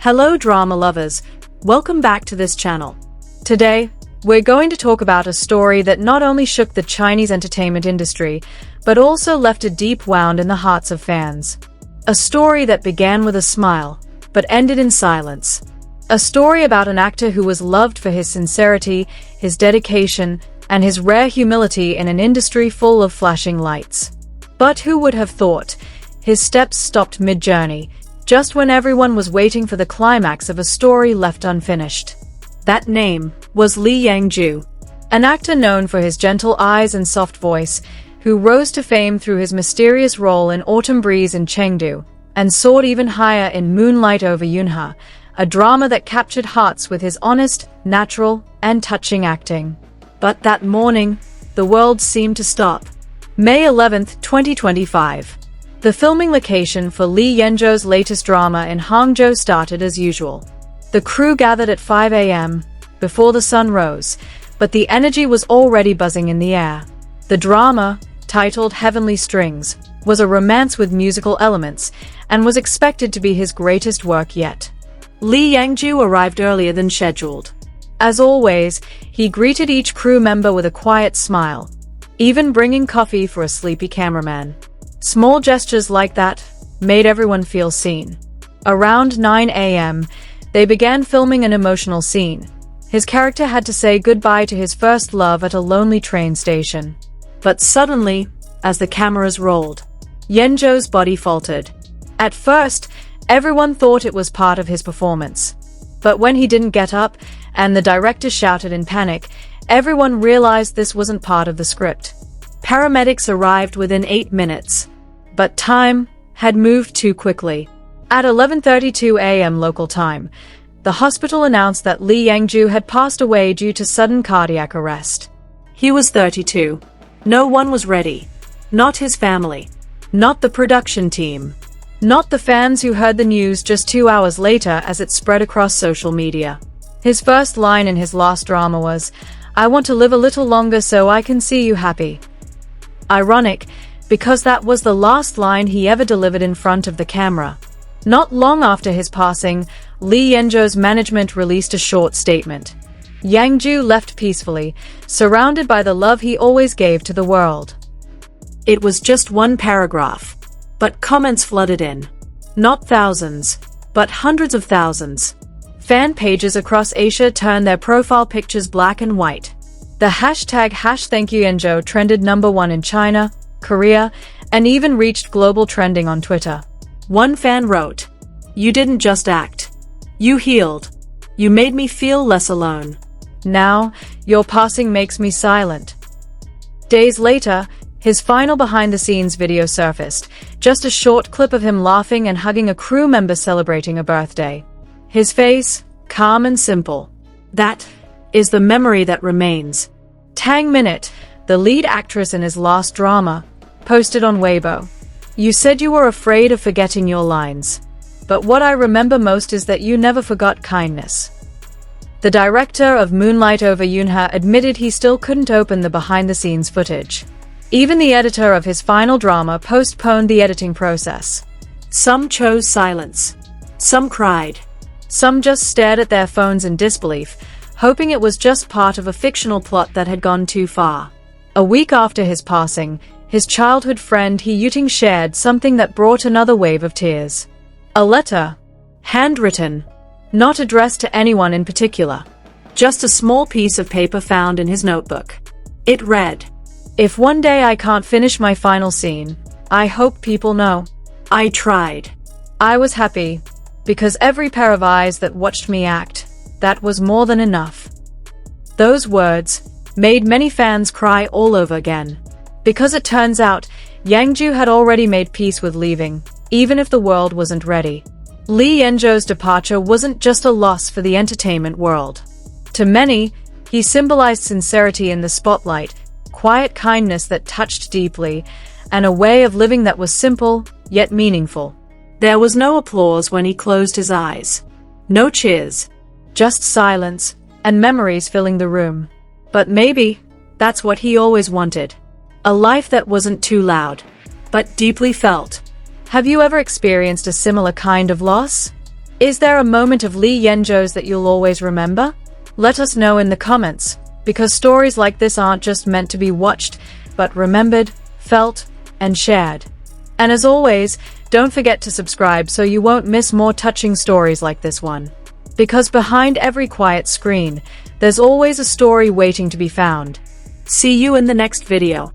Hello drama lovers, welcome back to this channel. Today, we're going to talk about a story that not only shook the Chinese entertainment industry, but also left a deep wound in the hearts of fans. A story that began with a smile, but ended in silence. A story about an actor who was loved for his sincerity, his dedication, and his rare humility in an industry full of flashing lights. But who would have thought? His steps stopped mid-journey, just when everyone was waiting for the climax of a story left unfinished. That name was Lee Yangju, an actor known for his gentle eyes and soft voice, who rose to fame through his mysterious role in Autumn Breeze in Chengdu, and soared even higher in Moonlight over Yunhe, a drama that captured hearts with his honest, natural, and touching acting. But that morning, the world seemed to stop. May 11, 2025. The filming location for Li Yanzhou's latest drama in Hangzhou started as usual. The crew gathered at 5 a.m., before the sun rose, but the energy was already buzzing in the air. The drama, titled Heavenly Strings, was a romance with musical elements, and was expected to be his greatest work yet. Lee Yangju arrived earlier than scheduled. As always, he greeted each crew member with a quiet smile, even bringing coffee for a sleepy cameraman. Small gestures like that made everyone feel seen. Around 9 a.m., they began filming an emotional scene. His character had to say goodbye to his first love at a lonely train station. But suddenly, as the cameras rolled, Yanzhou's body faltered. At first, everyone thought it was part of his performance. But when he didn't get up, and the director shouted in panic, everyone realized this wasn't part of the script. Paramedics arrived within 8 minutes. But time had moved too quickly. At 11:32 a.m. local time, the hospital announced that Lee Yangju had passed away due to sudden cardiac arrest. He was 32. No one was ready. Not his family. Not the production team. Not the fans who heard the news just 2 hours later as it spread across social media. His first line in his last drama was, "I want to live a little longer so I can see you happy." Ironic, because that was the last line he ever delivered in front of the camera. Not long after his passing, Li Yanzhou's management released a short statement. Yangju left peacefully, surrounded by the love he always gave to the world. It was just one paragraph, but comments flooded in. Not thousands, but hundreds of thousands. Fan pages across Asia turned their profile pictures black and white. The hashtag #ThankYouYanzhou trended #1 in China, Korea, and even reached global trending on Twitter. One fan wrote, "You didn't just act. You healed. You made me feel less alone. Now, your passing makes me silent." Days later, his final behind-the-scenes video surfaced, just a short clip of him laughing and hugging a crew member celebrating a birthday. His face, calm and simple. That is the memory that remains. Tang Minute, the lead actress in his last drama, posted on Weibo, "You said you were afraid of forgetting your lines. But what I remember most is that you never forgot kindness." The director of Moonlight over Yunhe admitted he still couldn't open the behind-the-scenes footage. Even the editor of his final drama postponed the editing process. Some chose silence. Some cried. Some just stared at their phones in disbelief, hoping it was just part of a fictional plot that had gone too far. A week after his passing, his childhood friend He Yuting shared something that brought another wave of tears. A letter. Handwritten. Not addressed to anyone in particular. Just a small piece of paper found in his notebook. It read, "If one day I can't finish my final scene, I hope people know. I tried. I was happy. Because every pair of eyes that watched me act, that was more than enough." Those words made many fans cry all over again. Because it turns out, Yangju had already made peace with leaving, even if the world wasn't ready. Li Yanzhou's departure wasn't just a loss for the entertainment world. To many, he symbolized sincerity in the spotlight, quiet kindness that touched deeply, and a way of living that was simple, yet meaningful. There was no applause when he closed his eyes. No cheers. Just silence, and memories filling the room. But maybe, that's what he always wanted. A life that wasn't too loud, but deeply felt. Have you ever experienced a similar kind of loss? Is there a moment of Li Yanzhou's that you'll always remember? Let us know in the comments, because stories like this aren't just meant to be watched, but remembered, felt, and shared. And as always, don't forget to subscribe so you won't miss more touching stories like this one. Because behind every quiet screen, there's always a story waiting to be found. See you in the next video.